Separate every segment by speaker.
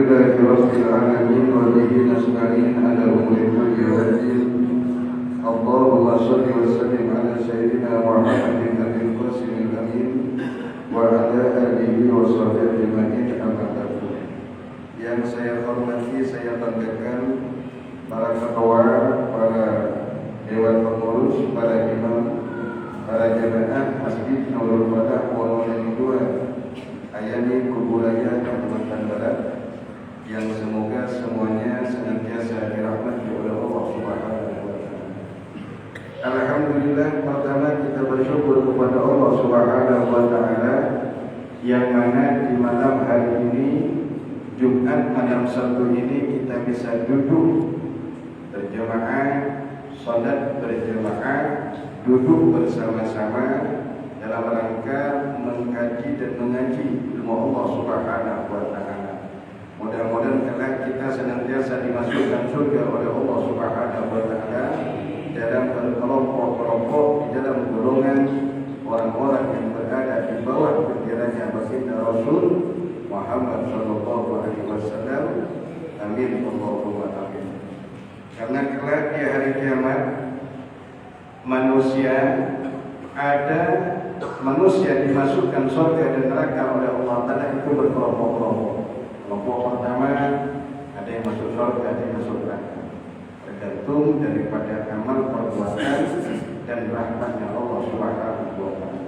Speaker 1: لله رب العالمين وبه نستعين على أمور الدنيا والدين. اللهم صل وسلم على سيدنا محمد النبي القاسم الأمين وعلى آله وصحبه أجمعين. أما بعد. Yang saya hormati, saya banggakan para ketua, para dewan pengurus, para imam, para jemaah Masjid Nurul Falah Wonoleni 2 Ayani Kuburaya Kalimantan Barat, yang semoga semuanya senantiasa dirahmati oleh Allah Subhanahu wa taala. Alhamdulillah, pertama kita bersyukur kepada Allah Subhanahu wa taala yang mana di malam hari ini, Jumat malam Sabtu ini, kita bisa duduk berjamaah, salat berjamaah, duduk bersama-sama dalam rangka mengkaji dan mengaji ilmu Allah Subhanahu wa taala. Mudah-mudahan kelak kita senantiasa dimasukkan surga oleh Allah Subhanahu wa taala dalam berkelompok-kelompok di dalam golongan orang-orang yang berada di bawah benderanya baginda Rasul Muhammad sallallahu alaihi wasallam. Amin Allahumma amin. Karena kelak di hari kiamat manusia dimasukkan surga dan neraka oleh Allah Ta'ala itu berkelompok-kelompok. Kelompok pertama ada yang masuk surga, ada yang masuk neraka, tergantung daripada amal perbuatan dan rahmatnya Allah Subhanahu wa taala.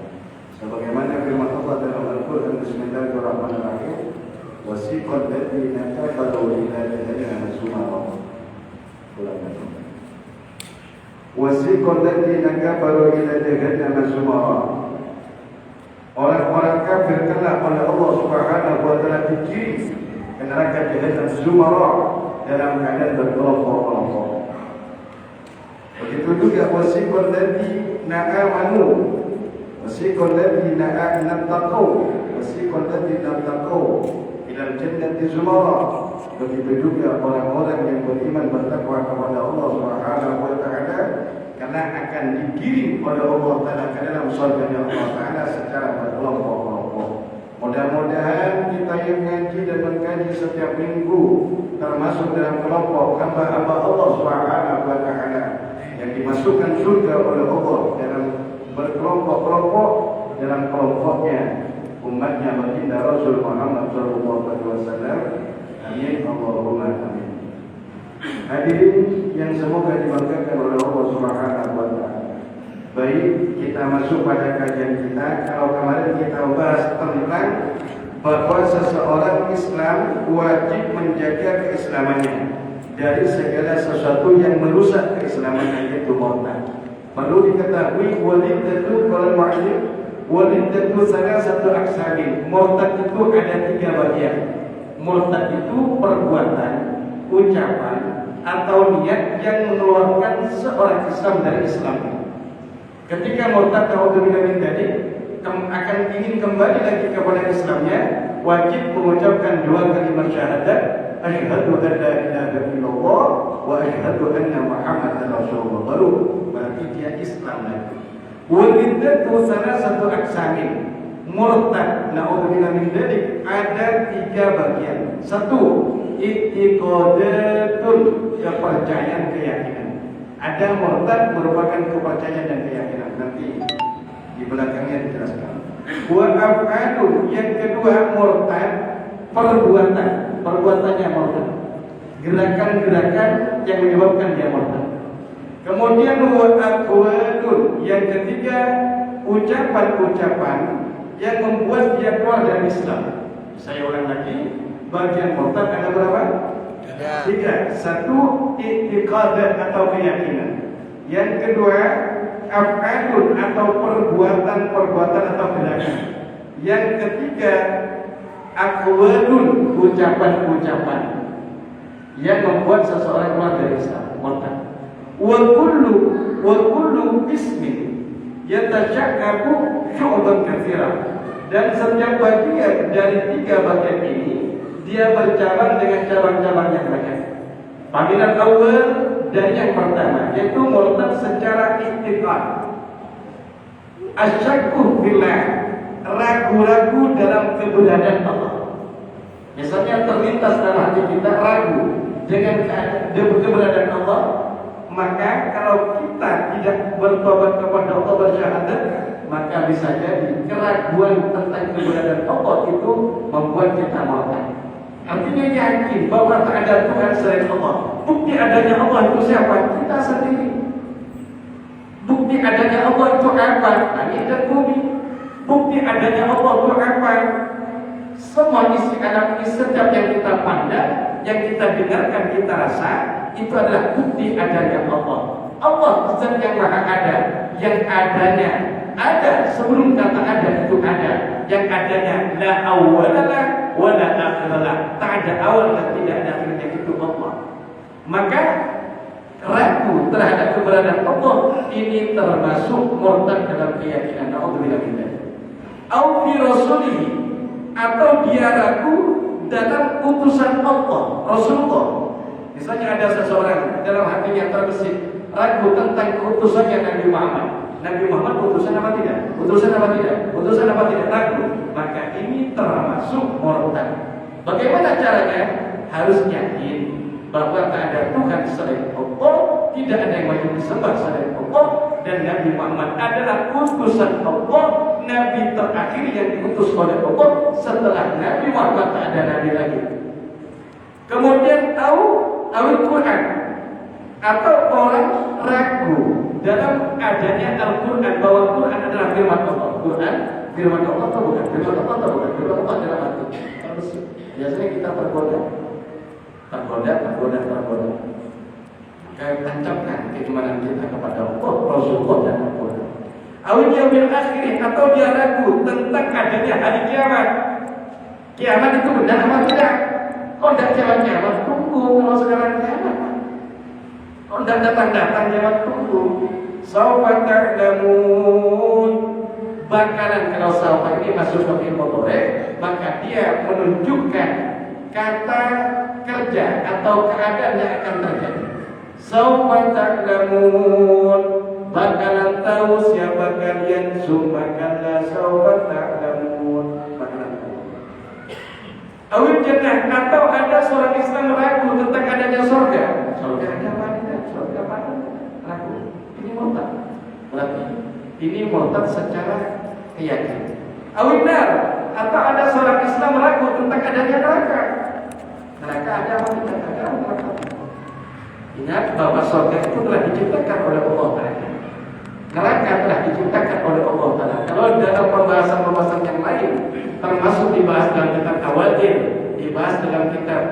Speaker 1: Sebagaimana firman Allah dalam Al-Qur'an, Bismillahirrahmanirrahim, wasiqal ladzina kafaru ila jahannam zumara. Wasiqal ladzina kafaru ila jahannam zumara. Orang-orang kafir kelak oleh Allah Subhanahu wa taala dikirim ke neraka jahannam zumara dalam keadaan berkelompok-kelompok. Begitu juga wasiqal ladzina amanu, wasiqal ladzina taqaw, wasiqal ladzina taqaw ila jannati zumara. Begitu juga orang-orang yang beriman bertakwa kepada Allah Subhanahu wa taala, karena akan dikirim oleh Allah Taala ke dalam surga Allah Taala secara berkelompok-kelompok. Mudah-mudahan kita yang mengaji dan mengkaji setiap minggu termasuk dalam kelompok hamba-hamba Allah Subhanahu wa taala yang dimasukkan surga oleh Allah dalam berkelompok-kelompok dalam kelompoknya umatnya baginda Rasul Muhammad sallallahu alaihi wasallam. Amin Allahumma amin. Hadirin yang semoga dibanggakan oleh Allah Subhanahu wa taala. Baik, kita masuk pada kajian kita. Kalau kemarin kita bahas tentang bahwa seseorang Islam wajib menjaga keislamannya dari segala sesuatu yang merusak keislamannya, yaitu murtad. Perlu diketahui waliddatu qala mu'allim waliddatu salasatu aqsamin. Murtad itu ada 3 bagian. Murtad itu perbuatan, ucapan atau niat yang mengeluarkan seorang Islam dari Islam. Ketika murtad tadi akan ingin kembali lagi kepada Islamnya, wajib mengucapkan 2 kalimat syahadat, asyhadu an la ilaha illallah wa asyhadu anna Muhammadar Rasulullah. Baru berarti dia Islam lagi. Waliddatu salasatu aqsamin. Murtad, na'udzubillah min dzalik, ada 3 bagian. 1, i'tiqadatun, kepercayaan, keyakinan. Ada murtad merupakan kepercayaan dan keyakinan. Nanti di belakangnya dijelaskan. Wa af'alun, yang kedua murtad perbuatan, perbuatannya murtad, gerakan-gerakan yang menyebabkan dia murtad. Kemudian wa aqwalun, yang ketiga ucapan-ucapan yang membuat dia keluar dari Islam. Saya ulang lagi, bagian murtad ada berapa? 3. 1, i'tiqadat atau keyakinan. Yang kedua, af'alun atau perbuatan-perbuatan atau gerakan. Yang ketiga, aqwalun, ucapan-ucapan yang membuat seseorang keluar dari Islam, murtad. Wa kullu ismin yatasyakkaku syu'ban katsira. Dan setiap bagian dari 3 bagian ini dia bercabang dengan cabang-cabang yang banyak. Panggilan awal dari yang pertama yaitu murtad secara i'tiqad. Asyakku billah, ragu-ragu dalam keberadaan Allah. Misalnya terlintas dalam hati kita ragu dengan keberadaan Allah, maka kalau kita tidak bertobat kepada Allah bersyahadat, maka bisa jadi keraguan tentang keberadaan Allah itu membuat kita murtad. Artinya yakin bahwa tak ada Tuhan selain Allah. Bukti adanya Allah itu siapa? Kita sendiri. Bukti adanya Allah itu apa? Langit dan bumi. Bukti adanya Allah itu apa? Semua isi alam ini, setiap yang kita pandang, yang kita dengarkan, kita rasa, itu adalah bukti adanya Allah. Allah zat yang maha ada, yang adanya ada sebelum kata ada itu ada, yang adanya la awwalalah wa la akhiralah, tak ada awal dan tidak ada akhirnya, itu Allah. Maka ragu terhadap keberadaan Allah ini termasuk murtad dalam keyakinan. Nauzubillah min dzalik. Au bi rasulihi, atau dia ragu dalam utusan Allah, Rasulullah. Misalnya ada seseorang dalam hatinya terbesit ragu tentang keutusannya Nabi Muhammad. Nabi Muhammad utusan apa tidak? Utusan apa tidak? Utusan apa tidak? Ragu. Maka ini termasuk murtad. Bagaimana caranya? Harus yakin bahwa tak ada Tuhan selain Allah, tidak ada yang wajib disembah selain Allah, dan Nabi Muhammad adalah utusan Allah, Nabi terakhir yang diutus oleh Allah. Setelah Nabi Muhammad tak ada Nabi lagi. Kemudian tahu Al-Quran, atau orang ragu dalam adanya Al-Quran, bahwa Quran adalah firman Allah. Quran firman Allah atau bukan? Firman Allah atau bukan? Firman Allah dalam hati. Biasanya kita tergoda. Kayak tancapkan keimanan kita kepada Allah, Rasulullah dan Al-Quran. Awil yaumil akhir, atau dia ragu tentang adanya hari kiamat. Kiamat itu benar apa tidak? Kok tidak kiamat? Tunggu, kalau sekarang kiamat. Kok tidak datang kiamat? Tunggu. Sawfa ta'lamun. Bakalan, kalau sawfa ini masuk ke fi'il mudhari', maka dia menunjukkan kata kerja atau keadaan yang akan terjadi. Sawfa ta'lamun, bakalan tahu siapa kalian. Summa kalla sawfa ta'lamun, bakalan tahu. Awil jannah, atau ada seorang Islam ragu tentang adanya surga. Surga ada apa tidak? Surga apa? Ragu. Ini murtad. Berarti ini murtad secara keyakinan. Awil nar, atau ada seorang Islam ragu tentang adanya neraka. Neraka ada apa tidak? Ada neraka. Ingat bahwa surga itu telah diciptakan oleh Allah Ta'ala. Neraka telah diciptakan oleh Allah Ta'ala. Kalau dalam pembahasan yang lain, termasuk dibahas dalam kitab Awadil, dibahas dalam kitab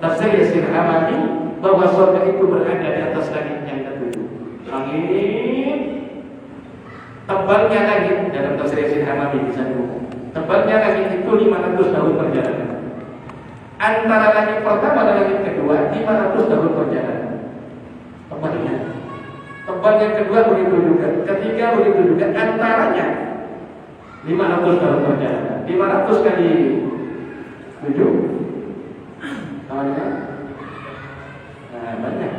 Speaker 1: Tafsir Yasir Hamami, bahwa surga itu berada di atas langit yang ketujuh. Langit, tebalnya langit, dalam Tafsir Yasir Hamami bisa dibuka. Tebalnya langit itu 500 tahun perjalanan. Antara langit pertama dan langit kedua 500 tahun perjalanan. Tempat yang kedua begitu juga, ketiga begitu juga, antaranya 500 tahun perjalanan. 500 kali 7 sama dengan banyak.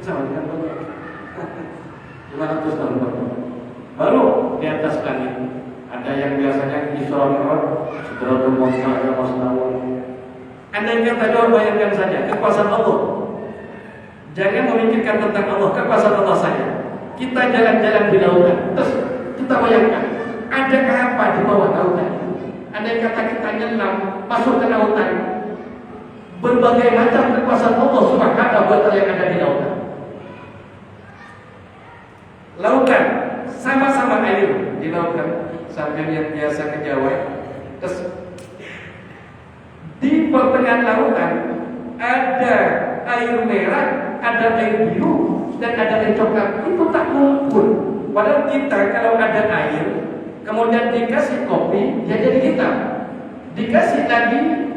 Speaker 1: Sama dengan banyak. 500 tahun perjalanan. Baru di atas langit ada yang biasanya Isra Mi'raj, Sidratul Muntaha, Masnawun. Anda yang kata, bayangkan saja kekuasaan Allah. Jangan memikirkan tentang Allah, kekuasaan Allah saja. Kita jalan-jalan di lautan, terus kita bayangkan ada apa di bawah lautan. Ada yang kata kita nyelam masuk ke lautan, berbagai macam kekuasaan Allah Subhanahu wa taala yang ada di lautan. Lautan sama-sama air di lautan. Sampai yang biasa ke Jawa, terus di pertengahan lautan ada air merah, ada air biru, dan ada air coklat. Itu tak ngumpul. Padahal kita kalau ada air, kemudian dikasih kopi, dia jadi hitam. Dikasih lagi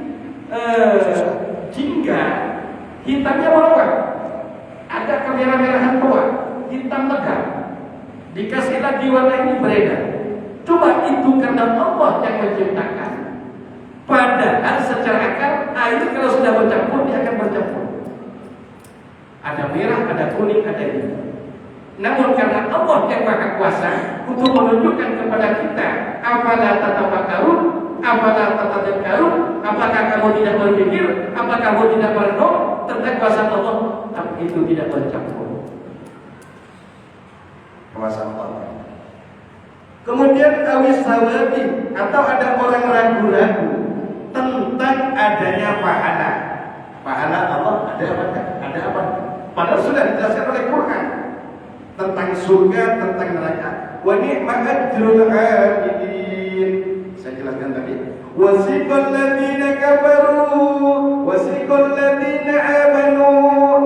Speaker 1: jingga, hitamnya warna. Ada kemerah-merahan tua, hitam legam. Dikasih lagi warna ini beredar. Cuma itu karena Allah yang menciptakan. Padahal secara akal air kalau sudah bercampur dia akan bercampur. Ada merah, ada kuning, ada ini. Namun karena Allah yang Maha Kuasa untuk menunjukkan kepada kita, afala tatafakkarun,
Speaker 2: Apakah tatadzakkarun? Apakah kamu tidak berpikir? Apakah kamu tidak merenung tentang kuasa Allah? Tapi itu tidak bercampur
Speaker 1: kuasa Allah. Kemudian awis sawabi, atau ada orang ragu-ragu tentang adanya pahala. Pahala Allah ada apa? Ada apa? Padahal sudah dijelaskan oleh Quran tentang surga, tentang neraka. Wa ni'ma ajrul 'abidin. Saya jelaskan tadi. Wasiqal ladzina kafaru, wasiqal ladzina amanu,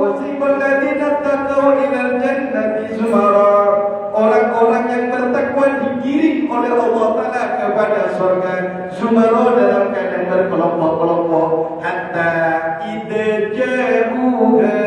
Speaker 1: wasiqal ladzina taqaw ilal jannati zumara. Orang-orang yang bertakwa digiring oleh Allah Ta'ala kepada surga zumara, dalam keadaan berkelompok-kelompok, hatta idza ja'uha,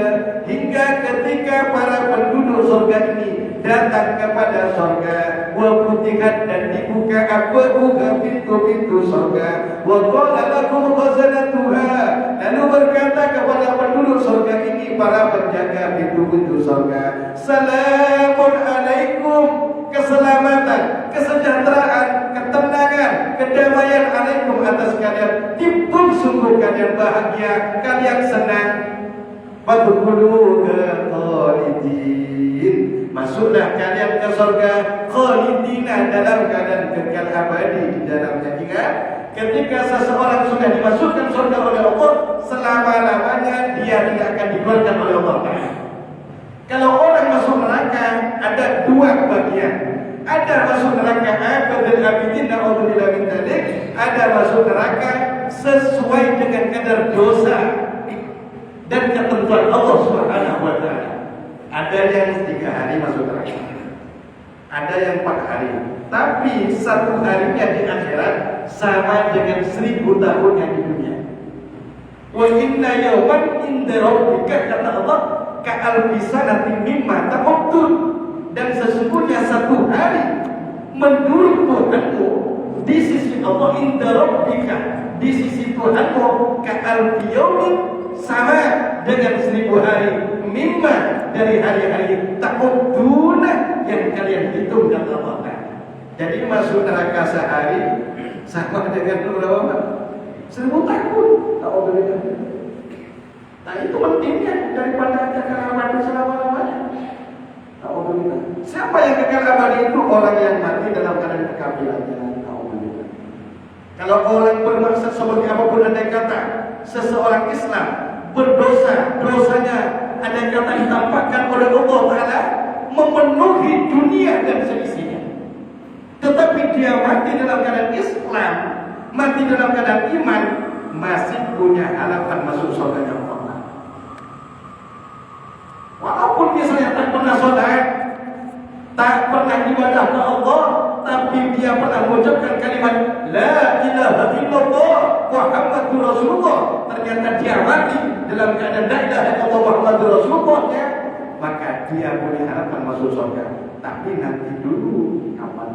Speaker 1: hingga ketika para penduduk surga ini datang kepada surga, wa futihat, dan dibuka abwabuha, pintu-pintu surga, wa qala lakum khazanatuha, lalu berkata kepada penduduk surga ini, para penjaga pintu-pintu surga, salamun alaikum, keselamatan, kesejahteraan, ketenangan, kedamaian alaikum atas kalian, tibum, sungguh kalian bahagia, kalian senang. Fadkhuluha khalidin, masuklah kalian ke surga khalidina, dalam keadaan kekal abadi di dalamnya. Ingat, ketika seseorang sudah dimasukkan surga oleh Allah, selama-lamanya dia tidak akan dikeluarkan oleh Allah. Kalau orang masuk neraka ada dua bagian. Ada masuk neraka abadul abidin, na'udzubillah min dzalik. Ada masuk neraka sesuai dengan kadar dosa dan ketentuan Allah Subhanahu wa taala. Ada yang 3 hari masuk neraka, ada yang 4 hari. Tapi 1 harinya di akhirat sama dengan 1000 tahun yang di dunia. Wa inna yawman inda rabbika, kata Allah, ka'alfi sanatin mimma ta'uddun. Dan sesungguhnya 1 hari menurut Tuhanmu di sisi Allah, inda rabbika, di sisi Tuhanmu, ka'alfi yawmin, sama dengan 1000 hari, mimma, dari hari-hari, ta'udduna, yang kalian hitung, kata Allah. Jadi masuk neraka sehari sama dengan berapa? 1000 tahun. Ta'udduna. Nah, itu pentingnya daripada kekal abadi selama-lamanya. Ta'udduna. Siapa yang kekal abadi itu? Orang yang mati dalam keadaan kekafirannya. Ta'udduna. Kalau orang bermaksud seperti apapun ada kata, seseorang Islam berdosa, dosanya ada kata ditampakkan oleh Allah Ta'ala memenuhi dunia dan seisinya, tetapi dia mati dalam keadaan Islam, mati dalam keadaan iman, masih punya harapan masuk surga Allah. Walaupun misalnya tak pernah sholat, tak pernah ibadah ke Allah, tapi dia pernah mengucapkan kalimat La ilaha illallah Muhammadur Rasulullah, ternyata dia mati dalam keadaan la ilaha illallah Muhammadur Rasulullah, ya, maka dia punya harapan masuk surga. Tapi nanti dulu kapan?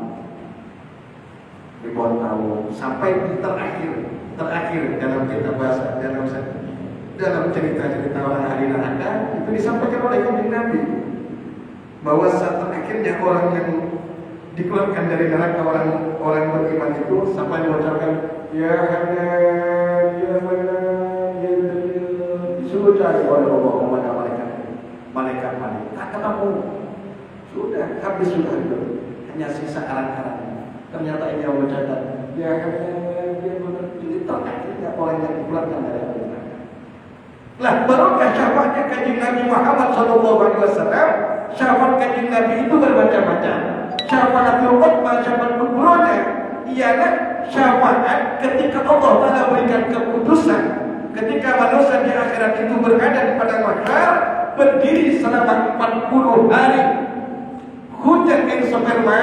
Speaker 1: Ribuan tahun, sampai di terakhir dalam kitab bahasa, dalam cerita-cerita orang ahli neraka itu disampaikan oleh kanjeng Nabi bahwa saat terakhirnya orang yang dikeluarkan dari neraka, orang beriman itu sampai mengucapkan ya Hanan, ya Hanan, ya Hanan, disuruh cari oleh Allah malaikat tak ketemu, sudah habis, sudah hanya sisa arang-arang. Ternyata ini yang mencatat ya Hanan, ya Hanan, ini terakhirnya orang yang dikeluarkan dari neraka. Lah, barokah syafaatnya kanjeng Nabi Muhammad SAW. Syafaat kanjeng Nabi itu bermacam-macam. Syafaatul ummah, syafaat kubronya ialah syafaat ketika Allah Ta'ala berikan keputusan, ketika manusia di akhirat itu berada di padang mahsyar, berdiri selama 40 hari, hujan air sperma,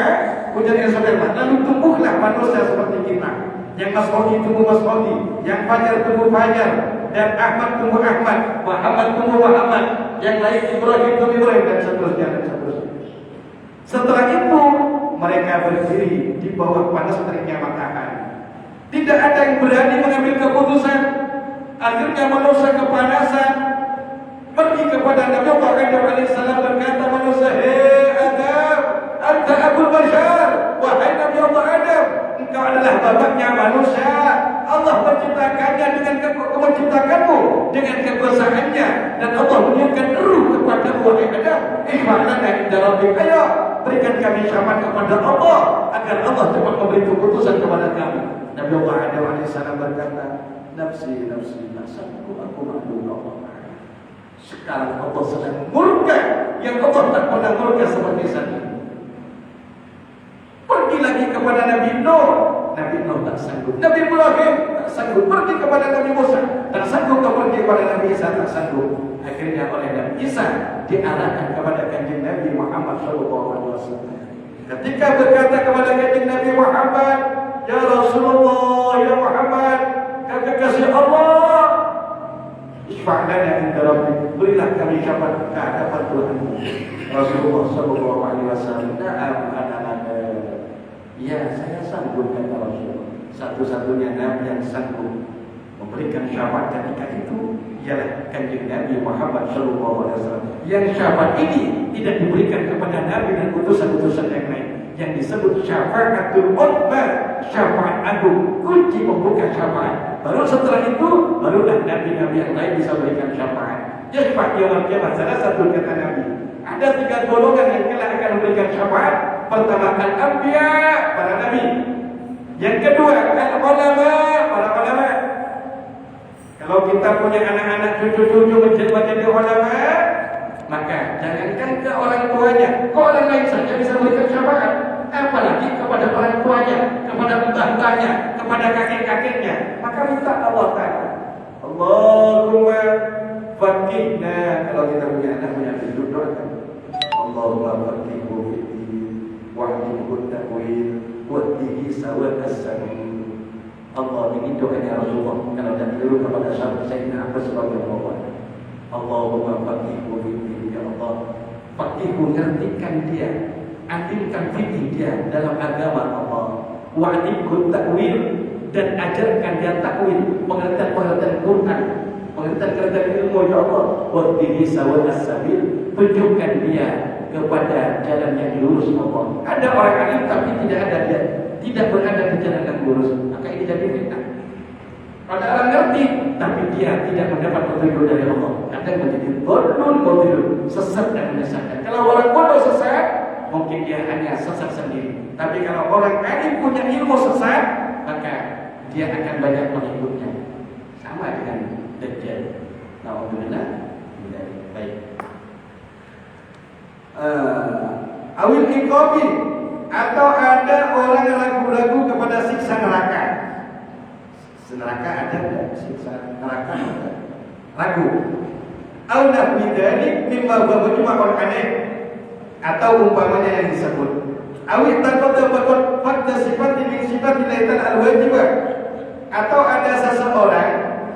Speaker 1: lalu tumbuhlah manusia seperti kita. Yang Mas'udi tumbuh Mas'udi, yang Fajar tumbuh Fajar, dan Ahmad tumbuh Ahmad, Muhammad tumbuh Muhammad, yang lain Ibrahim tumbuh Ibrahim, dan seterusnya. Setelah itu mereka berdiri di bawah panas teriknya matahari. Tidak ada yang berani mengambil keputusan. Akhirnya manusia kepanasan, pergi kepada Nabi Allah Adam berkata, manusia, hei Adam, anta abul bashar, wahai Nabi Allah Adam, engkau adalah bapaknya manusia.
Speaker 2: menciptakannya dengan menciptakanmu dengan kekuasaannya, dan Allah menyiapkan ruh kepada wahai Adam. Ikhwanana inda rabbik, ayo berikan kami syafaat kepada Allah agar Allah cepat memberi keputusan kepada kami. Nabi Allah Adam alaihissalam berkata, nafsi nafsi, nasabku aku maklum Allah. Sekarang Allah sedang murka yang Allah tak pernah murka seperti saat ini. Pergi lagi kepada Nabi Nuh, Nabi Nuh tak sanggup. Nabi Ibrahim tak sanggup. Pergi kepada Nabi Musa tak sanggup. Pergi kepada Nabi Isa tak sanggup. Akhirnya oleh Nabi Isa diarahkan kepada kanjeng Nabi Muhammad SAW. Ketika berkata kepada kanjeng Nabi Muhammad, ya Rasulullah, ya Muhammad, kekasih Allah, isfa'lana inda rabbik, berilah kami syafaat ke hadapan Tuhanmu. Rasulullah SAW, na'am ana laka. Ya, saya sanggup, kata Rasulullah. Satu-satunya Nabi yang sanggup memberikan syafaat ketika itu ialah kanjeng Nabi Muhammad SAW. Yang syafaat ini tidak diberikan kepada Nabi dan utusan-utusan yang lain. Yang disebut syafaatul uzma, syafaat agung, kunci membuka syafaat. Baru setelah itu, barulah nabi-nabi yang lain bisa berikan syafaat. Jadi Pak Yaumul Qiyamah, salah satu kata Nabi, ada 3 golongan yang kelak akan memberikan syafaat. Pertama, al-anbiya, para nabi. Yang kedua, al-ulama, para ulama. Kalau kita punya anak-anak, cucu-cucu menjadi ulama, maka jangankan ke orang tuanya, ke orang lain saja bisa memberikan syafaat. Apalagi kepada orang tuanya, kepada mbah-mbahnya, kepada kakek-kakeknya. Maka minta Allah Ta'ala, Allahumma faqihna. Kalau kita punya anak, punya cucu, doakan, Allahumma faqihhu fiddin wa'limhu ta'wil wahdihi sawa'as sabil. Allah, ini doanya Rasulullah kalau dah tiru kepada sahabat Sayyidina Abbas radhiyallahu anhu. Allahumma faqihhu fiddin, ya Allah, faqihhu, ngertikan dia, adilkan fikih dia dalam agama Allah. Wa'limhu ta'wil, dan ajarkan dia takwil, pengertian-pengertian Quran, pengertian-pengertian ilmu, ya Allah. Wahdihi sawa'as sabil, tunjukkan dia kepada jalan yang lurus Allah. Ada orang alim tapi tidak ada dia, tidak berada di jalan yang lurus, maka ini jadi fitnah. Ada orang ngerti tapi dia tidak mendapat petunjuk dari Allah, kadang menjadi bodoh, sesat dan menyesatkan. Kalau orang bodoh sesat, mungkin dia hanya sesat sendiri. Tapi kalau orang alim punya ilmu sesat, maka dia akan banyak pengikutnya. Sama dengan Dajjal. Alhamdulillah. Baik. Awil iqabi, atau ada orang yang ragu-ragu kepada siksa neraka. Neraka ada enggak? Siksa neraka ada. Ragu. Au nahwi dzalik mimma huwa mujma'un alaih, atau umpamanya yang disebut. Awil taqaddama fakta sifat min sifatil al-wajibah, atau ada seseorang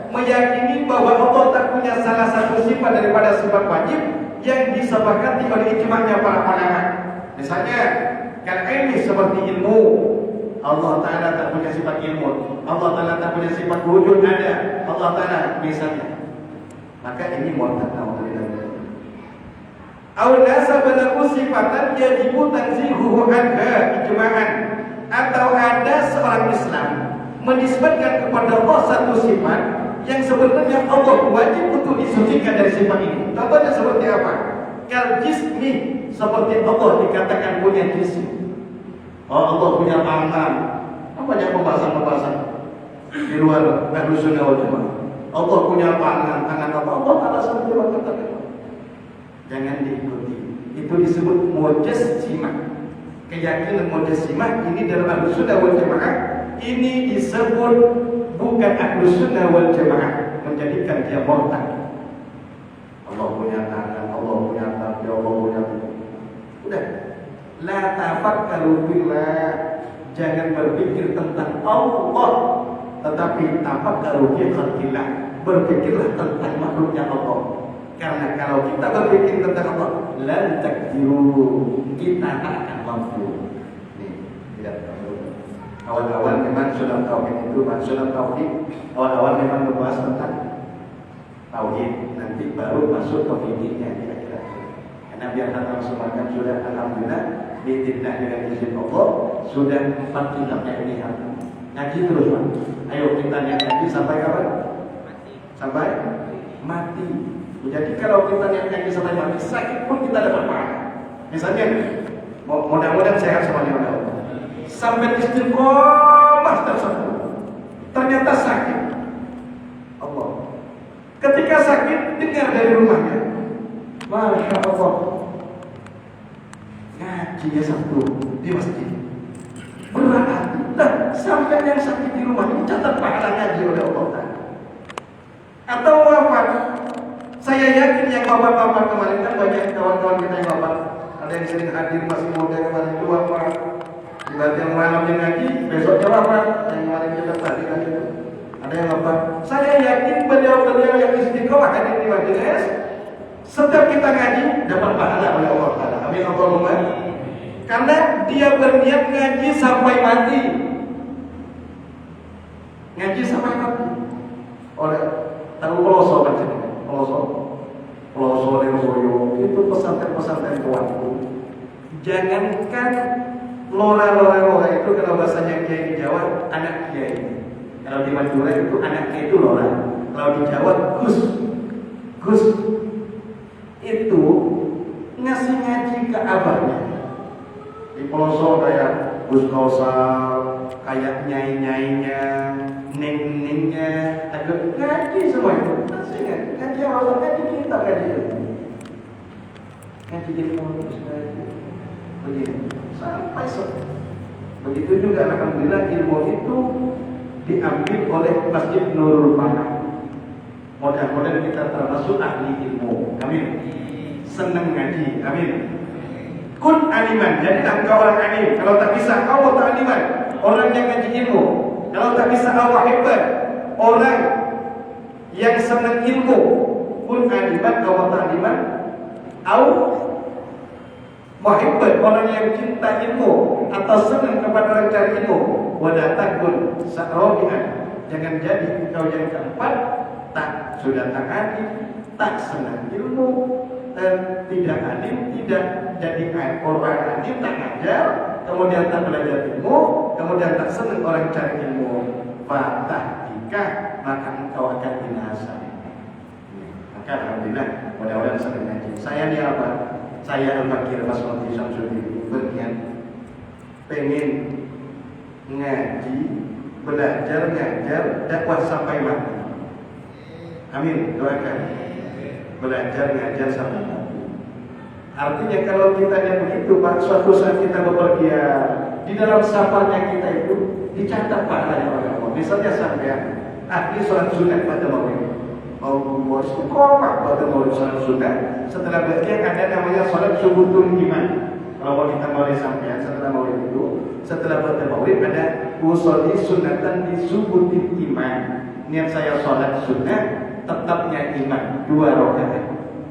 Speaker 2: meyakini bahwa Allah tak punya salah satu sifat daripada sifat wajib yang disepakati oleh ijma'nya para ulama. Misalnya, ilmi seperti ilmu, Allah Ta'ala tak punya sifat ilmu, Allah Ta'ala tak punya sifat wujud ada, Allah Ta'ala misalnya. Maka ini mu'tad naudzubillah. Aw nasaba lahu sifatan yajibu tanzihuhu anha ijma'an, atau ada seorang Islam menisbatkan kepada Allah satu sifat yang sebenarnya Allah wajib untuk disucikan dari sifat ini. Contohnya seperti apa? Kal jismi, seperti Allah dikatakan punya jism. Oh, Allah punya tangan. Apa yang pembahasan-pembahasan di luar Ahlus Sunnah wal Jamaah? Allah punya tangan apa? Allah Ta'ala sendiri mengatakan. Jangan diikuti. Itu disebut mujassimah. Keyakinan mujassimah ini dalam Ahlus Sunnah wal Jamaah ini disebut bukan Ahlus Sunnah wal Jamaah, menjadikan dia murtad. Allah punya tangan, Allah punya kaki, Allah punya udah. La tafakkaru billah, jangan berpikir tentang Allah, tetapi tafakkaru fi khalqillah, berpikirlah tentang makhluknya Allah. Karena kalau kita berpikir tentang Allah, lan takdiru, kita tak akan mampu. Nih, tidak perlu. Awal-awal memang sunnah tauhid itu, sunnah tauhid awal-awal memang membahas tentang tauhid, nanti baru masuk ke fikihnya kira-kira. Karena biar langsung makan sudah alhamdulillah, biidznillah dengan izin Allah sudah 4 kitab yang ini Ngaji terus Pak. Ayo kita niat ngaji sampai kapan? Sampai mati. Jadi kalau kita niat ngaji sampai mati, sakit pun kita dapat pahala. Misalnya, mudah-mudahan sehat semuanya oleh Allah. Sampai istiqomah tersebut, ternyata sakit. Allah. Ketika sakit, dengar dari rumahnya, Masya Allah, ngaji ya Sabtu di masjid. Berat hati. Nah, sampai yang sakit di rumah ini catat pahala ngaji oleh Allah. Atau wafat. Saya yakin yang wafat-wafat kemarin kan banyak kawan-kawan kita yang wafat. Ada yang sering hadir masih muda kemarin itu wafat. Di yang malamnya ngaji, besoknya wafat. Yang kemarin kita tadi kan itu. Ada yang wafat. Saya yakin beliau-beliau yang istiqomah hadir di majelis, setiap kita ngaji dapat pahala oleh Allah Taala. Amin Allahumma. Karena dia berniat ngaji sampai mati. Ngaji sampai mati. Oleh tahu peloso macam ini. Peloso Lirboyo itu pesantren-pesantren tuanku. Jangankan lora itu kalau bahasanya kiai di Jawa anak kiai. Kalau di Madura itu anak kiai itu lora. Kalau di Jawa Gus itu ngasih ngaji ke abahnya. Di pelosok kayak Gus Kausar, kayak nyai-nyainya, neng-nengnya, agak ngaji semua itu. Ngaji Allah, ngaji kita ngaji. Ngaji ilmu begini sampai begitu juga alhamdulillah ilmu itu diambil oleh Masjid Nurul Falah. Mudah-mudahan kita termasuk ahli ilmu. Amin. Senang ngaji. Amin. Kun aliman. Jadilah engkau orang alim. Kalau tak bisa kau tak aliman. Orang yang ngaji ilmu. Kalau tak bisa awak hebat. Orang yang senang ilmu. Kun aliman. Kau tak aliman. Au muhibbat. Orang yang cinta ilmu. Atau senang kepada orang cari ilmu. Wadah takun. Sa'robihan. Jangan jadi engkau yang keempat. Tak sudah tak alim. Tak senang ilmu. Dan tidak alim, tidak jadi orang alim, tak ngajar, kemudian tak belajar ilmu, kemudian tak senang orang cari ilmu. Fatah jika maka engkau akan binasa. Maka alhamdulillah, mudah-mudahan senang ngaji. Saya ni apa? Saya Al-Fakir Basmati Syamsuddin berniat pengen ngaji, belajar, ngajar, dakwah sampai mati. Amin, doakan. Belajar, ngajar sampai mati. Artinya kalau kita yang begitu, Pak, suatu saat kita bepergian, di dalam safarnya kita itu dicatat pahalanya oleh Allah. Misalnya sampai ahli sholat sunat pada maulid, mau istiqomah pada maulid sholat sunat. Setelah berkian ada namanya sholat subutul iman. Kalau kita maulid sampai setelah maulid itu, setelah pada maulid ada usolli sunatan di subutul iman. Niat saya sholat sunat, tetapnya iman 2 rakaat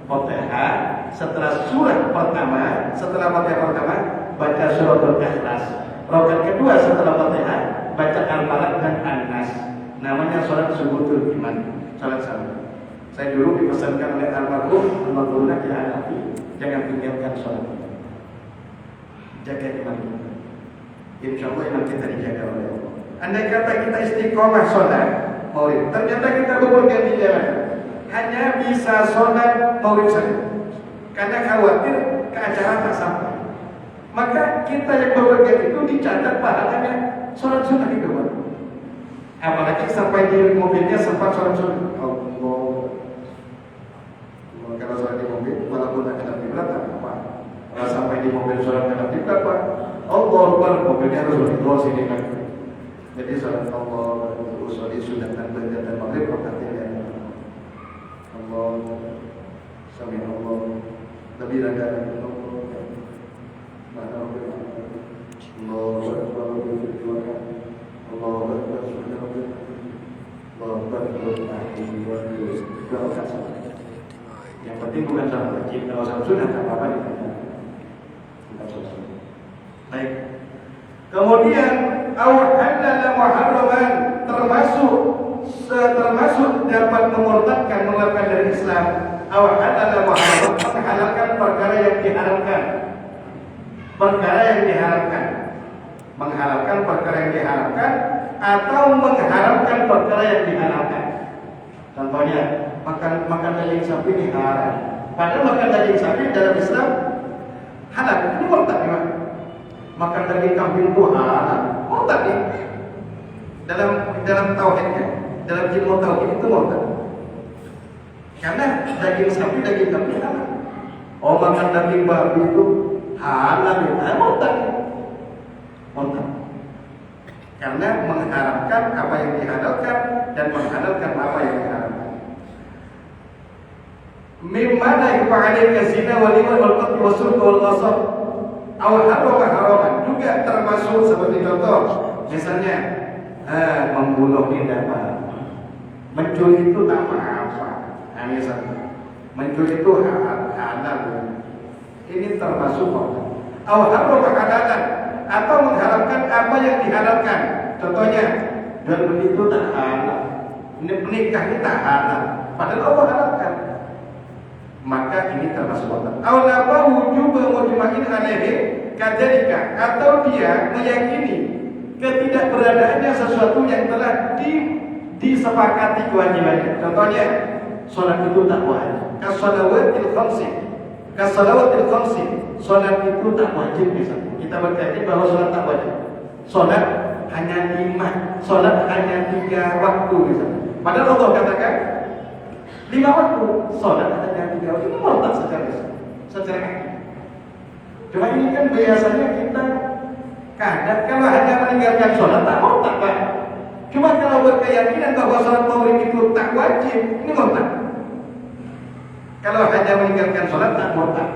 Speaker 2: Fatihah. Setelah surah pertama, setelah Fatihah pertama baca surah Al-Ikhlas. Rakaat kedua setelah Fatihah baca Al-Falaq dan An-Nas. Namanya salat subutul iman, salat salam. Saya dulu dipesankan oleh almarhum Al-Maghfurun Ki Hanafi, jangan tinggalkan salat. Jaga iman kita. Insyaallah iman kita dijaga oleh Allah. Andai kata kita istiqomah salat maulid, ternyata kita bepergian di jalan, hanya bisa sholat maulid saja, karena khawatir ke acara tak sampai. Maka kita yang bepergian itu dicatat pahalanya sholat sunnah itu, Pak. Apalagi sampai di mobilnya sempat sholat sunnah. Allah, kalau sholat di mobil, walaupun ada kiblat tak apa. Kalau sampai di mobil sholat ada kiblat, Pak, Allah Akbar, mobilnya harus berdoa sini kan. Jadi sholat Allah usolli sunatan ba'da maghrib rakaatain. Allah sami Allah lebih dari Allah. Allah Akbar Allah Akbar yang penting bukan salat wajib. Kalau salat sunat tak apa-apa dikatakan. Baik. Kemudian awhalala muharraman termasuk dapat memurtadkan, mengeluarkan dari Islam. Awhalala muharraman menghalalkan perkara yang diharamkan. Perkara yang diharamkan. Menghalalkan perkara yang diharamkan atau mengharamkan perkara yang dihalalkan. Contohnya, makan daging sapi ini haram. Padahal makan daging sapi dalam Islam halal. Ini murtad ya. Makan daging kambing itu halal. Murtad ya. Dalam tauhidnya, dalam ilmu tauhid itu murtad. Karena daging sapi, daging kambing halal. Oh, makan daging babi itu halal ya. Murtad. Murtad. Karena mengharamkan apa yang dihalalkan dan menghalalkan apa yang diharamkan. Mimma la yaf'alu zina wal liman wal qatl wa sulh wal ghasab aw harama haraman, juga termasuk seperti contoh misalnya membunuh tidak apa, mencuri itu tak apa-apa. Misalnya mencuri itu halal. Ini termasuk aw harama halalan, atau mengharapkan apa yang dihalalkan. Contohnya, jual beli itu tak halal, menikah ini tak halal, padahal Allah halalkan. Maka ini termasuk murtad. Aw la wujub mujma'in alaihi kadzalika, atau dia meyakini ketidakberadaannya sesuatu yang telah disepakati kewajibannya. Contohnya, salat itu tak wajib. Kasalawatil khamsi, salat itu tak wajib misalnya. Kita berkata bahwa salat tak wajib. Salat hanya 5, salat hanya 3 waktu misalnya. Padahal Allah katakan 5 waktu, salat hanya 3 waktu. Ini murtad secara hakiki. Cuma ini kan biasanya kita kadang kalau hanya meninggalkan salat tak murtad, Pak. Cuma kalau berkeyakinan bahwa salat maghrib itu tak wajib, ini murtad. Kalau hanya meninggalkan salat tak murtad,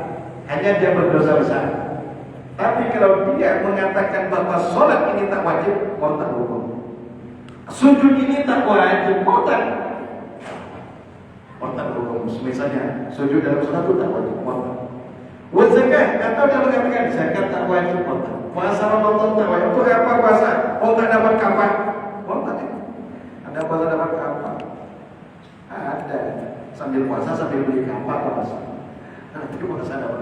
Speaker 2: hanya dia berdosa besar. Tapi kalau dia mengatakan bahwa salat ini tak wajib, murtad hukum. Sujud ini tak wajib, murtad. Murtad hukum. Misalnya, sujud dalam salat itu tak wajib, murtad. Zakat, atau dia mengatakan zakat tak wajib, murtad. Puasa Ramadan tak wajib. Untuk apa puasa? Oh, tak dapat kafar, murtad. Ada puasa dapat kafar? Ada. Sambil puasa sambil beli kafar puasa. Nah, itu puasa dapat.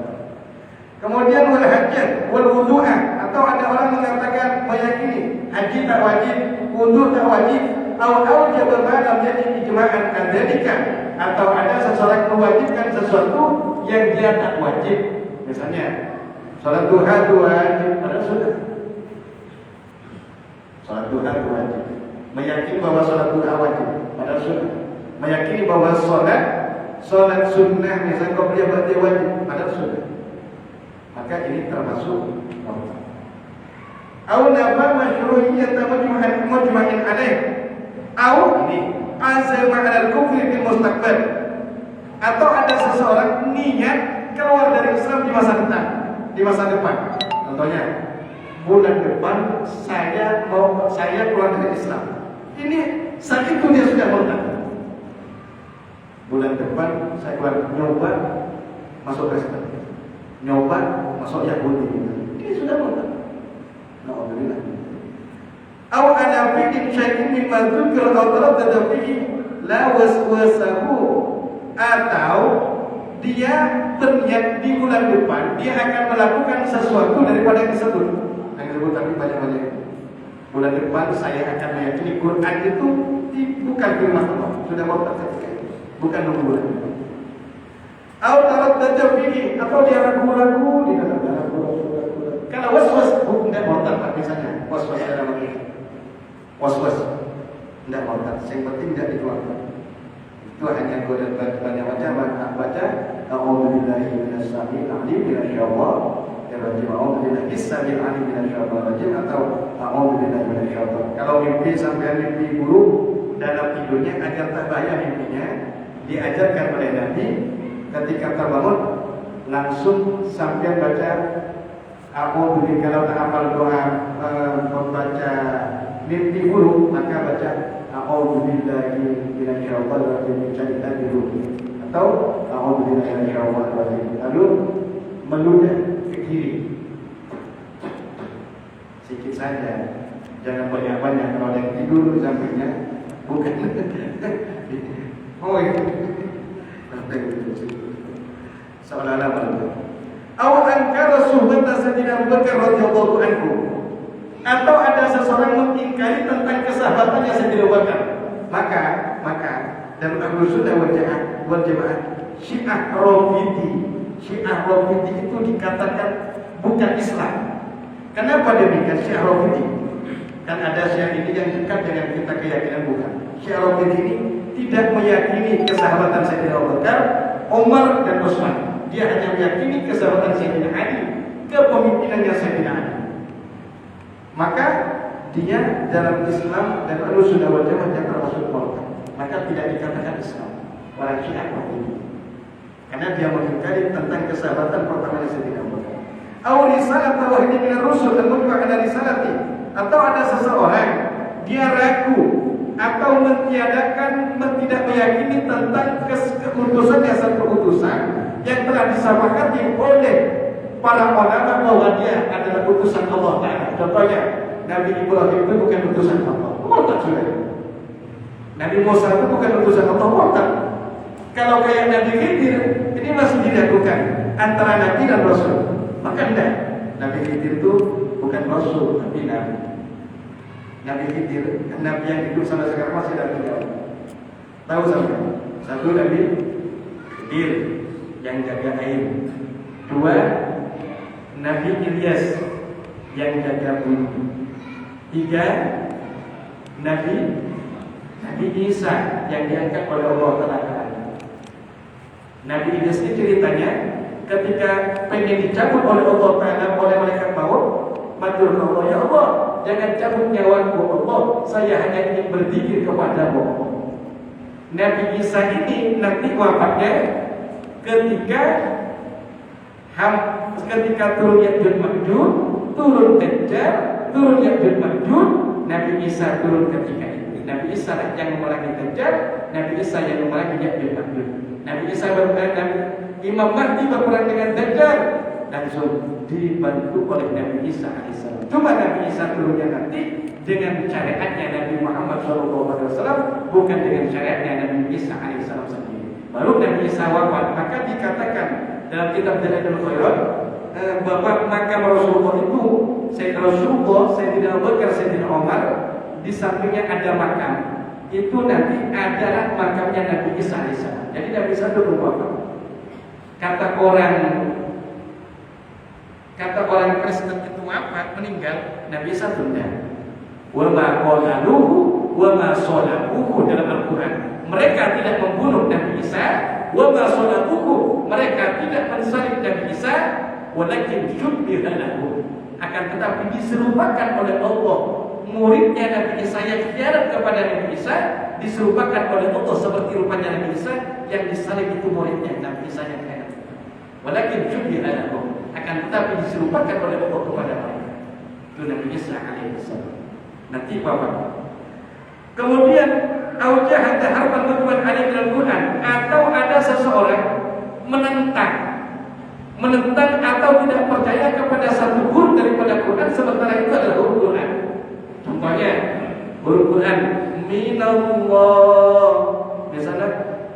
Speaker 2: Kemudian wal hajjah wal wudu'ah, atau ada orang mengatakan meyakini haji tak wajib, wudu tak wajib, atau jabal malam jadi ijma'an kadzalika, atau ada seseorang mewajibkan sesuatu yang dia tak wajib. Misalnya salat duha wajib, padahal sudah. Salat duha wajib. Meyakini bahwa salat duha wajib, padahal sudah. Meyakini bahwa salat sunnah misalnya qabliyah ba'diyah wajib, padahal sudah. Maka ini termasuk murtad. Aw nafa masyru'iyyat mujma'in alaih. Aw ini azama 'ala al-kufri fil mustaqbal. Atau ada seseorang niat keluar dari Islam di masa depan. Contohnya, bulan depan saya keluar dari Islam. Ini saat itu dia sudah murtad. Bulan depan saya keluar, nyoba masuk Kristen, nyoba masuk Yahudi. Ini sudah murtad. Alhamdulillah. Aw ala fi'in syai'in mimma dzukira aw taraddada fihi la waswasahu, atau dia berniat di bulan depan dia akan melakukan sesuatu daripada yang disebut. Yang disebut tapi banyak-banyak. Bulan depan saya akan meyakini Quran itu bukan firman Allah, sudah murtad ketika itu. Bukan nunggu bulan depan. Aw taraddada fihi, atau dia ragu-ragu di dalam ragu-ragu. Kalau waswas tidak murtad, misalnya waswas dalam ini. Was-was tidak murtad, yang penting tidak dikeluarkan. Itu hanya goda banyak baca a'udzubillahi minasyaitonir rajim minasyaitonir rajim a'udzubillahi samil alim minasyaitonir rajim, atau a'udzubillahi minasyaitonir. Kalau mimpi sampai mimpi buruk dalam tidurnya, agar tak bahaya mimpinya, diajarkan oleh Nabi ketika terbangun langsung sampai baca a'udzubillahi, kalau tak hafal doa membaca mimpi buruk, maka baca a'udzubillahi minasyaitonir rajim mencari tadi dulu, atau a'udzubillahi minasyaitonir rajim, lalu meludah ke kiri sedikit saja, jangan banyak-banyak. Kalau yang tidur sampingnya bukan oh itu seolah-olah malu. Aw ankara suhbata Sayyidina Abu Bakar radhiyallahu anhu, atau ada seseorang mengingkari tentang Bakar. Maka dalam Ahlus Sunnah wal Jamaah Syiah Rafidhi itu dikatakan bukan Islam. Kenapa demikian? Syiah Rafidhi kan ada Syiah ini yang dekat dengan kita keyakinan bukan. Syiah Rafidhi ini tidak meyakini kesahabatan Sayyidina Abu Bakar, Umar dan Utsman. Dia hanya meyakini kesahabatan Sayyidina Ali, kepemimpinannya Sayyidina Ali. Maka dia dalam Islam dan Ahlus Sunnah wal Jamaah yang termasuk murtad. Maka tidak dikatakan Islam orang Syiah Rafidhi. Karena dia mengingkari tentang kesahabatan pertama Sayyidina Abu Bakar. Aw risalah wahid min ar-rusul al-mutba' ala risalati. Atau ada seseorang dia ragu atau tidak meyakini tentang keutusannya satu utusan yang telah disepakati oleh para ulama bahwa dia adalah utusan Allah Ta'ala. Contohnya Nabi Ibrahim itu bukan utusan Allah, murtad sudah. Nabi Musa itu bukan utusan Allah, murtad. Kalau kayak Nabi Khidir, ini masih diragukan antara Nabi dan Rasul. Maka tidak, Nabi Khidir itu bukan Rasul, tapi Nabi. Nabi Khidir, Nabi yang hidup sampai sekarang masih ada tinggal. Tahu sampai? Satu Nabi Khidir yang jaga air. Dua, Nabi Ilyas yang jaga bumi. Tiga, Nabi Isa yang diangkat oleh Allah Ta'ala. Nabi Ilyas ini ceritanya ketika pengen dicabut oleh Allah Ta'ala oleh malaikat maut, matur ke Allah, ya Allah, jangan cabut nyawaku Allah, saya hanya ingin berzikir kepadamu. Nabi Isa ini nanti wafatnya ketika turun Ya'juj Ma'juj, turun Dajjal, turun Ya'juj Ma'juj, Nabi Isa turun ketika itu. Nabi Isa yang memerangi Dajjal, Nabi Isa yang memerangi Ya'juj Ma'juj. Nabi Isa Imam Mahdi berperang dengan Dajjal, langsung dibantu oleh Nabi Isa alaihissalam. Cuma Nabi Isa turunnya nanti dengan syariatnya Nabi Muhammad SAW, bukan dengan syariatnya Nabi Isa alaihissalam sendiri. Baru Nabi Isa wafat, maka dikatakan dalam kitab Dalailul Khairat bahwa makam Rasulullah itu Sayyidina Abu Bakar, Sayyidina Umar, di sampingnya ada makam. Itu nanti adalah makamnya Nabi Isa alaihissalam. Jadi Nabi Isa itu wafat. Kata orang Kristen itu wafat, meninggal, Nabi Isa tunda. Wa ma qalaluhu wa ma salabuhu dalam Al-Qur'an. Mereka tidak membunuh Nabi Isa, wa ma salabuhu, mereka tidak mensalib Nabi Isa, walakin syubbiha lahu. Akan tetapi diserupakan oleh Allah muridnya Nabi Isa yang khianat kepada Nabi Isa, diserupakan oleh Allah seperti rupanya Nabi Isa, yang disalib itu muridnya Nabi Isa yang khianat. Walakin syubbiha lahu, akan tetapi diserupakan oleh Allah kepada mereka. Itu Nabi Isa alaihissalam. Nanti bapak. Kemudian aujah harfan mutwan alif dalam Quran, atau ada seseorang menentang atau tidak percaya kepada satu huruf daripada Quran, sementara itu adalah huruf Quran. Contohnya huruf Quran minallah, misalnya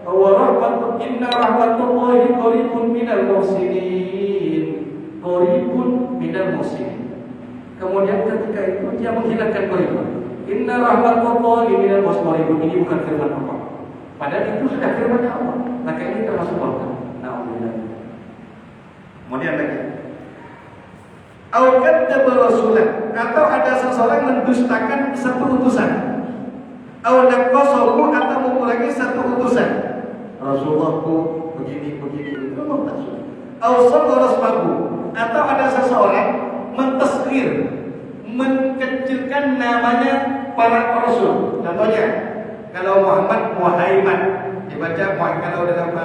Speaker 2: wa rahmatu inna rahmatullahi qaribun minal muhsinin, qaribun minal muhsinin. Kemudian ketika itu dia menghilangkan qaribun, inna rahmatullahi minal muhsinin, ini bukan firman Allah, padahal itu sudah firman Allah. Maka ini termasuk Allah. Na'udzubillah. Kemudian lagi, kadzdzaba rasulan, atau ada seseorang mendustakan satu utusan, naqasahu, atau mengurangi satu utusan. Rasulullahku begini, itu maksud. Rasmahu, atau ada seseorang mentasghir, mengkecilkan namanya para rasul. Contohnya, kalau Muhammad Muhammad dibaca kalau dalam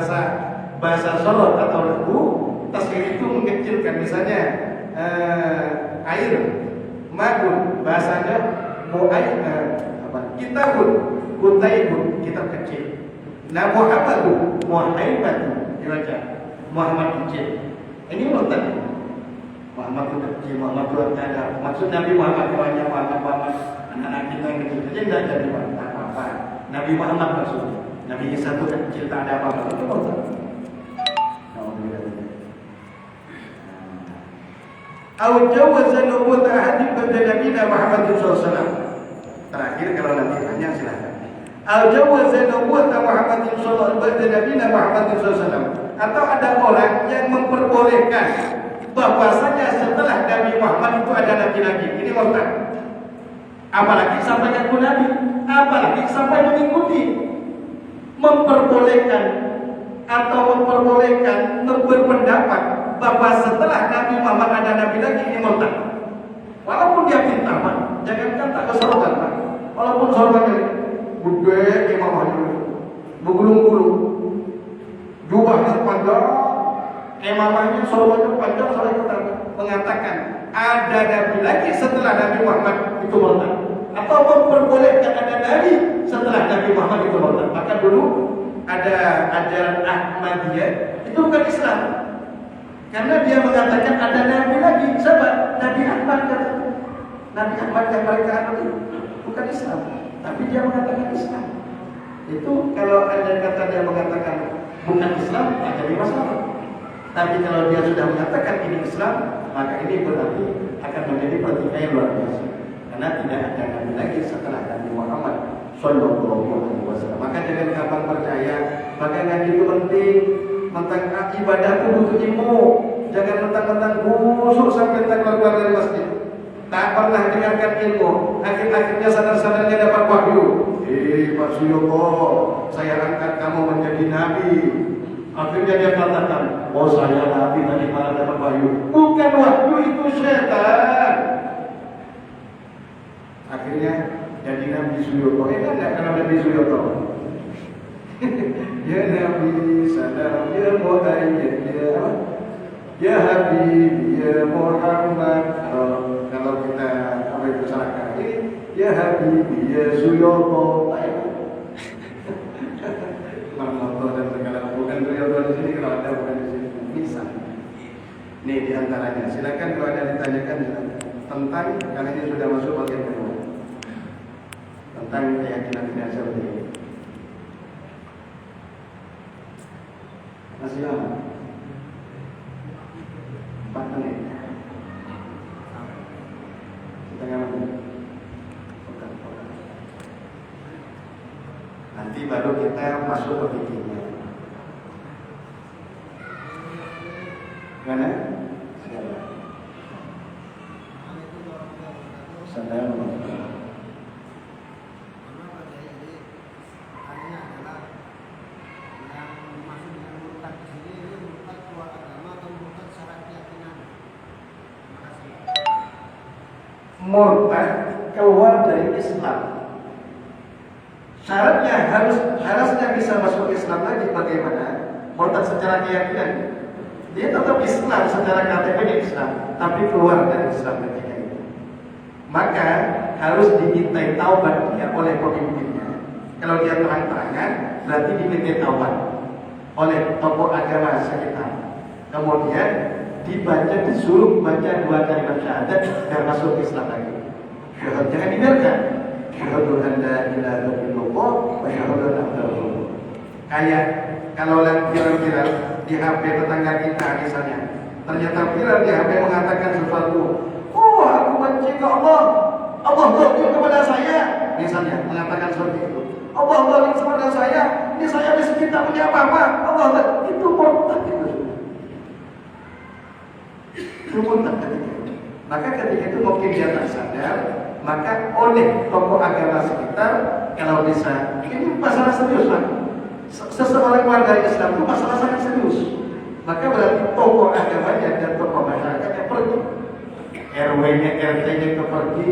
Speaker 2: bahasa Solo atau lagu, tasghir itu mengkecilkan. Misalnya air, ma'un, bahasanya kitabun, kutaibun, kitab kecil. Nah, Muhammadun, Muhammadun dibaca Muhammad kecil. Ini murtad. Muhammad itu kecil, Muhammad itu ada. Maksud Nabi Muhammad banyak, Muhammad anak-anak kita yang kecil kecil tidak jadi apa-apa. Nabi Muhammad maksudnya. Nabi Isa itu kecil, tak ada apa-apa. Itu murtad. Jawaza nubuwwat ahadin ba'da nabiyina Muhammad sallallahu alaihi wasallam. Terakhir kalau nanti tanya silakan. Al-jawaza nubuwwata Muhammadin sallallahu alaihi wasallam. Atau ada orang yang memperbolehkan bahwasanya setelah Nabi Muhammad itu ada nabi lagi. Ini murtad. Apalagi sampai ngaku nabi, apalagi sampai mengikuti. Memperbolehkan berpendapat bahwa setelah Nabi Muhammad ada nabi lagi, ini murtad. Walaupun dia pintar, Pak. Jangankan tak keserotan, Pak. Walaupun sorbannya gede Imam Mahdi, bergulung-gulung, jubahnya panjang, imamahnya sorbannya panjang, sampai kita mengatakan ada nabi lagi setelah Nabi Muhammad, itu murtad. Atau memperbolehkan ada nabi setelah Nabi Muhammad, itu murtad. Maka dulu ada ajaran Ahmadiyah, itu bukan Islam. Karena dia mengatakan ada nabi lagi, siapa? Nabi Ahmad kata. Nabi Ahmad yang mereka anut itu bukan Islam, tapi dia mengatakan Islam. Itu kalau ada kata dia mengatakan bukan Islam, tak jadi masalah. Tapi kalau dia sudah mengatakan ini Islam, maka ini berarti akan menjadi pertikaian yang luar biasa. Karena tidak ada nabi lagi setelah Nabi Muhammad Sallallahu Alaihi Wasallam. Maka jangan gampang percaya. Maka ngaji itu penting. Tentang ibadah itu butuh ilmu. Jangan mentang-mentang busuk sampai tak keluar dari masjid. Tak pernah dengarkan ilmu. Akhir-akhirnya sadar-sadarnya dapat wahyu. Pak Suyoto, saya angkat kamu menjadi nabi. Akhirnya dia katakan, oh saya nabi, dari mana dapat wahyu? Bukan wahyu, itu setan. Akhirnya jadi Nabi Suyoto. Kan enggak kalau Nabi Suyoto? Ya Nabi salam, ya Muhammad, ya Habib, ya Muhammad. Kalau kita apa itu salah kali, ya Habib, ya Suyoto. Marmoto dan segala bukan Suyoto di sini, kalau ada bukan di sini. Bisa. Ini diantaranya. Silakan kalau ada ditanyakan tentang, karena ini sudah masuk bagian kedua, tentang keyakinan tidak seperti ini. Masih lama? 4 menit. Setengah menit. Nanti baru kita masuk ke fikihnya. Mana? Siapa? Saudara. Murtad keluar dari Islam. Syaratnya harusnya bisa masuk Islam lagi. Bagaimana? Murtad secara keyakinan, dia tetap Islam secara KTP dia Islam, tapi keluar dari Islam ketika itu. Maka harus dimintai taubat dia oleh pemimpinnya. Kalau dia terang-terangan, berarti dimintai taubat oleh tokoh agama sekitar. Kemudian disuruh baca 2 kalimat syahadat dan masuk Islam lagi. Jangan dibiarkan. Syahadu an la ilaha illallah wa syahadu anna Muhammadar Rasulullah. Kayak kalau lihat viral di HP tetangga kita misalnya, ternyata viral di HP mengatakan sesuatu, oh aku benci ke Allah zalim kepada saya, misalnya mengatakan seperti itu. Allah zalim kepada saya, ini saya miskin tak punya apa-apa. Itu murtad itu. Murtad ketika itu. Maka ketika itu mungkin dia tak sadar, maka oleh tokoh agama sekitar, kalau bisa, ini masalah serius lah. Seseorang keluarga Islam itu masalah sangat serius. Maka berarti tokoh agamanya dan tokoh masyarakatnya pergi, RW-nya, RT-nya pergi,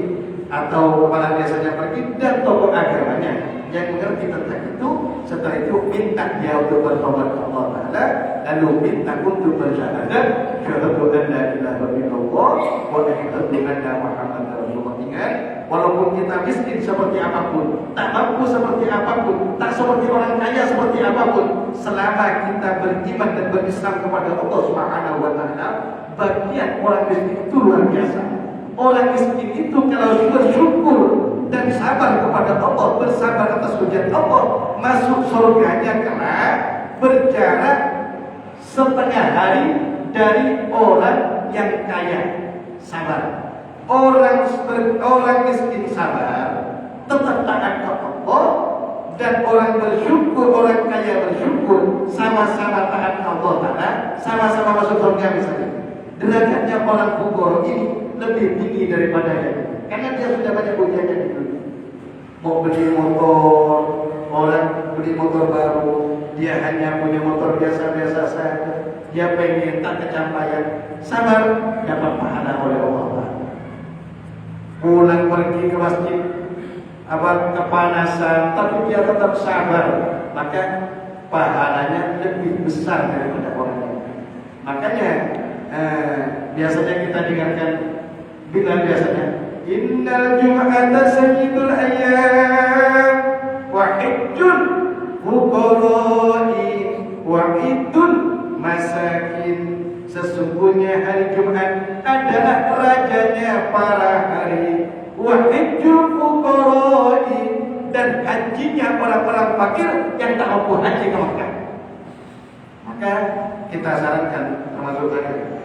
Speaker 2: atau kepala desanya pergi, dan tokoh agamanya yang mengerti tentang itu. Setelah itu minta dia untuk bertobat ke Allah Ta'ala, lalu minta untuk bersyahadat syahadu an la ilaha illallah wa asyhadu anna Muhammadar Rasulullah. Ingat, walaupun kita miskin seperti apapun, tak mampu seperti apapun, tak seperti orang kaya seperti apapun, selama kita beriman dan berislam kepada Allah Subhanahu wa Ta'ala, bagian orang miskin itu luar biasa. Orang miskin itu kalau bersyukur dan sabar kepada Allah, bersabar atas ujian Allah, masuk surganya kelak berjarak setengah hari dari orang yang kaya sabar. Orang miskin sabar, tetap taat kepada Allah, dan dan orang bersyukur, orang kaya bersyukur, sama-sama taat Allah Ta'ala, sama-sama masuk surga misalnya. Derajatnya orang fukara ini lebih tinggi daripada yang karena dia sudah banyak ujiannya di dunia. Mau beli motor, orang beli motor baru, dia hanya punya motor biasa-biasa saja. Dia pengen tak kecapaian, sabar dapat pahala oleh Allah. Pulang pergi ke masjid, kepanasan, tapi dia tetap sabar, maka pahalanya lebih besar daripada orang lain. Makanya biasanya kita dengarkan bilang biasanya, Innal Jum'ata sayyidul ayyam wa hijjul fuqara'i wa idul masakin. Sesungguhnya hari Jumat adalah rajanya para hari, wa hijjul fuqara'i, dan hajinya orang-orang fakir yang tak mampu haji ke Makkah. Maka kita sarankan termasuk saya,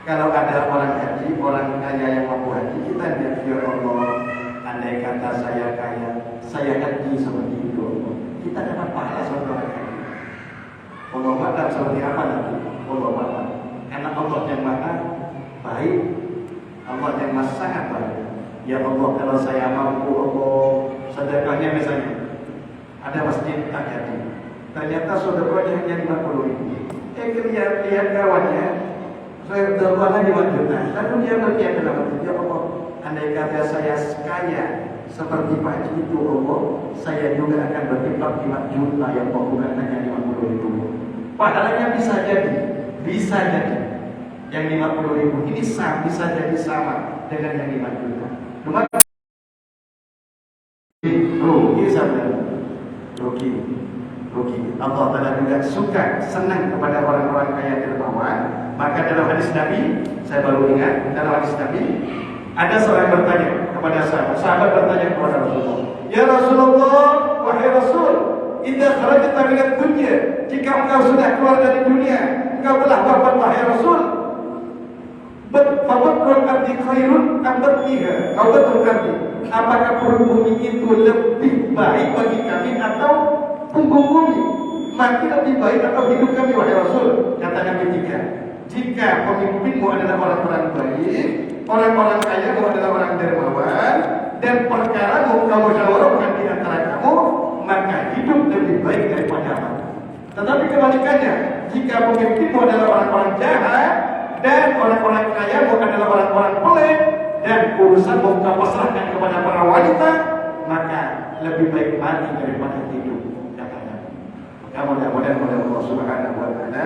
Speaker 2: kalau ada orang haji, orang kaya yang mampu haji, kita lihat, ya Allah, andai kata saya kaya, saya haji seperti itu, Allah, kita dapat pahala seperti orang kaya. Allah Ta'ala seperti apa nanti? Allah Ta'ala, karena Allah yang maha baik, Allah yang sangat baik. Ya Allah, kalau saya mampu, Allah, sedekahnya misalnya ada masjid tak jadi, ternyata sedekahnya hanya 50.000. Lihat kawannya, saya berdoa 5 juta, lalu dia berniat dalam hati, ya Allah, andai kata saya kaya seperti Pak Haji itu, Allah, saya juga akan berinfak 5 juta, ya Allah, bukan hanya 50.000. Pahalanya bisa jadi yang 50.000 ini bisa jadi sama dengan yang 5 juta. Cuma rugi saudara, rugi. Allah Ta'ala juga suka, senang kepada orang-orang kaya dermawan. Maka dalam hadis Nabi, saya baru ingat, dalam hadis Nabi ada seorang bertanya kepada sahabat bertanya kepada Rasulullah, ya Rasulullah, wahai Rasul, idza kharajta minad dunya, jika engkau sudah keluar dari dunia, engkau telah wafat, wahai Rasul, fawatul ardi khairun am batniha, kau berarti apakah perut bumi itu lebih baik bagi kami atau punggung bumi? Mati lebih baik atau hidup kami, wahai Rasul? Kata Nabi, jika pemimpinmu adalah orang-orang baik, orang-orang kayamu adalah orang dermawan, dan perkaramu kamu musyawarahkan di antara kamu, maka hidup lebih baik daripada mati. Tetapi kebalikannya, jika pemimpinmu adalah orang-orang jahat, dan orang-orang kayamu adalah orang-orang pelit, dan urusanmu kau pasrahkan kepada para wanita, maka lebih baik mati daripada hidup. Mudah-mudahan oleh Allah Subhanahu wa Ta'ala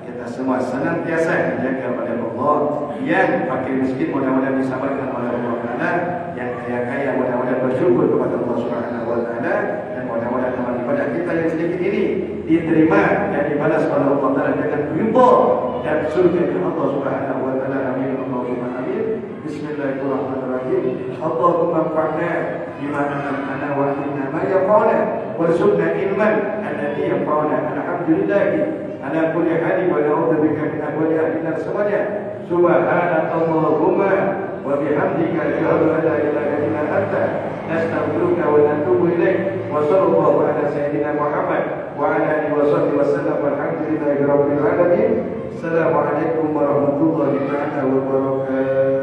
Speaker 2: kita semua senantiasa menjaga pada Allah, yang fakir miskin mudah-mudahan disabarkan oleh Allah Ta'ala, yang kaya-kaya mudah-mudahan bersyukur kepada Allah Subhanahu wa Ta'ala, dan mudah-mudahan amal ibadah kita yang sedikit ini diterima dan dibalas oleh Allah Ta'ala dengan ridha dan surga Allah Subhanahu wa Ta'ala. Amin Allahumma amin. Bismillahirrahmanirrahim. Allahumma anfa'na bima 'allamtana wa 'allimna ma yanfa'una warzuqna ilman alladhi yanfa'una. Alhamdulillah ala kulli hal wa na'udzubika min ahwali ahli nar semuanya. Subhanakallahumma wa bihamdika asyhadu an la ilaha illa anta nastaghfiruka wa natubu ilaik. Wa sallallahu ala sayyidina Muhammad wa ala alihi wa sahbihi wasallam. Walhamdulillahi rabbil alamin. Assalamualaikum warahmatullahi wabarakatuh.